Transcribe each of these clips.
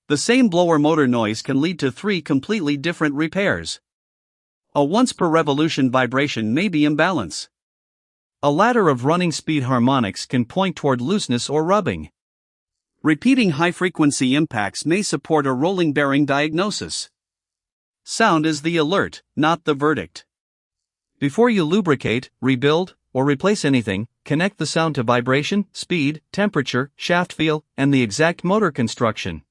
The same blower motor noise can lead to 3 completely different repairs. A once per revolution vibration may be imbalance. A ladder of running speed harmonics can point toward looseness or rubbing. Repeating high-frequency impacts may support a rolling bearing diagnosis. Sound is the alert, not the verdict. Before you lubricate, rebuild, or replace anything, connect the sound to vibration, speed, temperature, shaft feel, and the exact motor construction.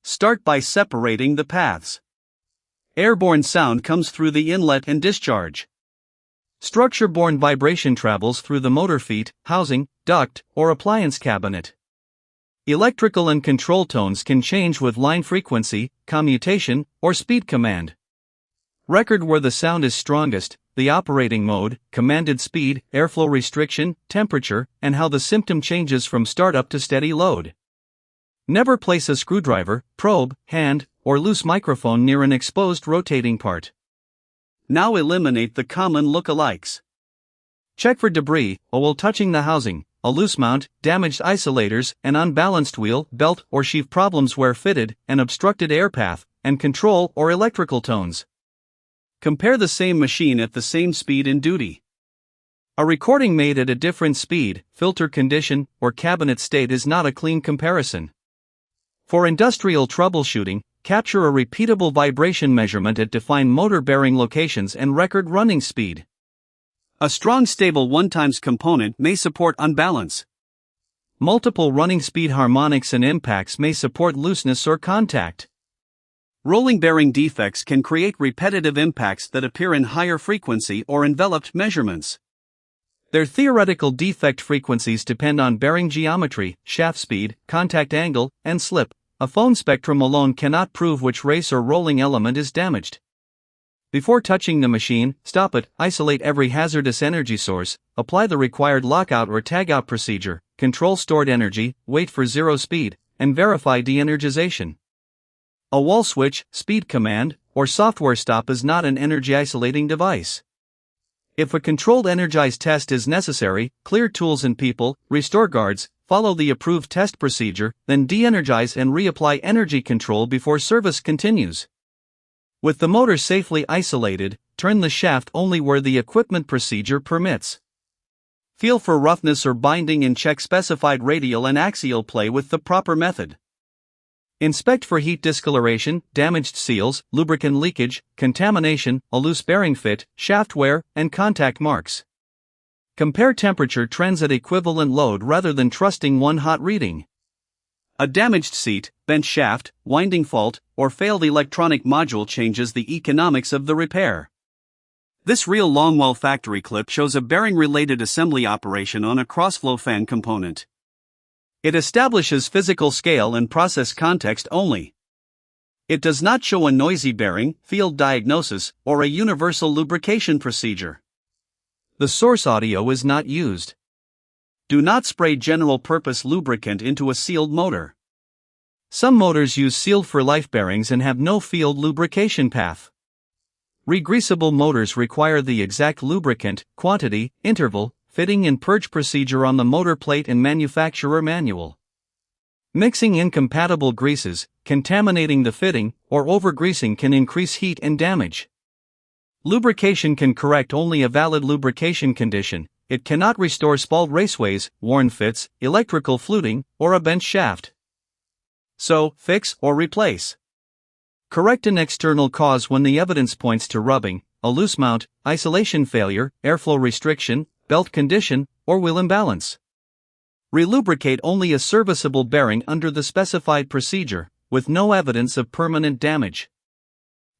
Start by separating the paths. Airborne sound comes through the inlet and discharge. Structure-borne vibration travels through the motor feet, housing, duct, or appliance cabinet. Electrical and control tones can change with line frequency, commutation, or speed command. Record where the sound is strongest, the operating mode, commanded speed, airflow restriction, temperature, and how the symptom changes from startup to steady load. Never place a screwdriver, probe, hand, or loose microphone near an exposed rotating part. Now eliminate the common lookalikes. Check for debris, oil touching the housing, a loose mount, damaged isolators, an unbalanced wheel, belt, or sheave problems where fitted, an obstructed air path, and control or electrical tones. Compare the same machine at the same speed and duty. A recording made at a different speed, filter condition, or cabinet state is not a clean comparison. For industrial troubleshooting, capture a repeatable vibration measurement at defined motor bearing locations and record running speed. A strong stable 1x component may support unbalance. Multiple running speed harmonics and impacts may support looseness or contact. Rolling bearing defects can create repetitive impacts that appear in higher frequency or enveloped measurements. Their theoretical defect frequencies depend on bearing geometry, shaft speed, contact angle, and slip. A phone spectrum alone cannot prove which race or rolling element is damaged. Before touching the machine, stop it, isolate every hazardous energy source, apply the required lockout or tagout procedure, control stored energy, wait for zero speed, and verify de-energization. A wall switch, speed command, or software stop is not an energy isolating device. If a controlled energize test is necessary, clear tools and people, restore guards, follow the approved test procedure, then de-energize and reapply energy control before service continues. With the motor safely isolated, turn the shaft only where the equipment procedure permits. Feel for roughness or binding and check specified radial and axial play with the proper method. Inspect for heat discoloration, damaged seals, lubricant leakage, contamination, a loose bearing fit, shaft wear, and contact marks. Compare temperature trends at equivalent load rather than trusting one hot reading. A damaged seat, bent shaft, winding fault, or failed electronic module changes the economics of the repair. This real Longwell factory clip shows a bearing-related assembly operation on a crossflow fan component. It establishes physical scale and process context only. It does not show a noisy bearing, field diagnosis, or a universal lubrication procedure. The source audio is not used. Do not spray general-purpose lubricant into a sealed motor. Some motors use sealed for life bearings and have no field lubrication path. Regreasable motors require the exact lubricant, quantity, interval, fitting and purge procedure on the motor plate and manufacturer manual. Mixing incompatible greases, contaminating the fitting, or overgreasing can increase heat and damage. Lubrication can correct only a valid lubrication condition. It cannot restore spalled raceways, worn fits, electrical fluting, or a bent shaft. So, fix or replace. Correct an external cause when the evidence points to rubbing, a loose mount, isolation failure, airflow restriction, belt condition, or wheel imbalance. Relubricate only a serviceable bearing under the specified procedure, with no evidence of permanent damage.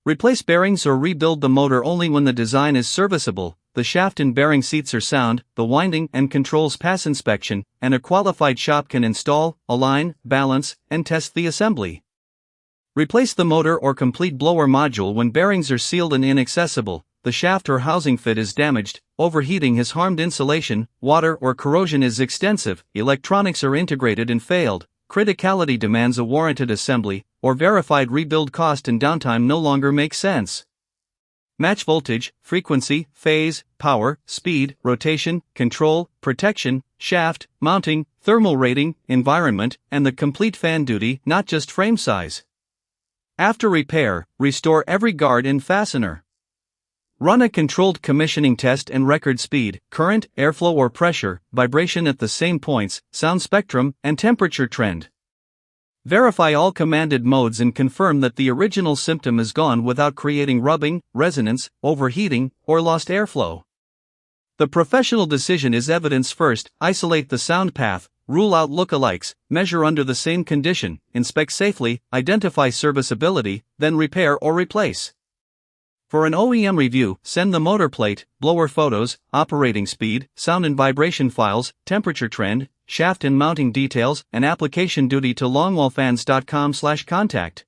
Replace bearings or rebuild the motor only when the design is serviceable, the shaft and bearing seats are sound, the winding and controls pass inspection, and a qualified shop can install, align, balance, and test the assembly. Replace the motor or complete blower module when bearings are sealed and inaccessible, the shaft or housing fit is damaged, overheating has harmed insulation, water or corrosion is extensive, electronics are integrated and failed, criticality demands a warranted assembly, or verified rebuild cost and downtime no longer make sense. match voltage, frequency, phase, power, speed, rotation, control, protection, shaft, mounting, thermal rating, environment, and the complete fan duty, not just frame size. After repair, restore every guard and fastener. Run a controlled commissioning test and record speed, current, airflow or pressure, vibration at the same points, sound spectrum, and temperature trend. Verify all commanded modes and confirm that the original symptom is gone without creating rubbing, resonance, overheating, or lost airflow. The professional decision is evidence first. Isolate the sound path, rule out lookalikes, measure under the same condition, inspect safely, identify serviceability, then repair or replace. For an OEM review, send the motor plate, blower photos, operating speed, sound and vibration files, temperature trend, shaft and mounting details, and application duty to longwellfans.com/contact.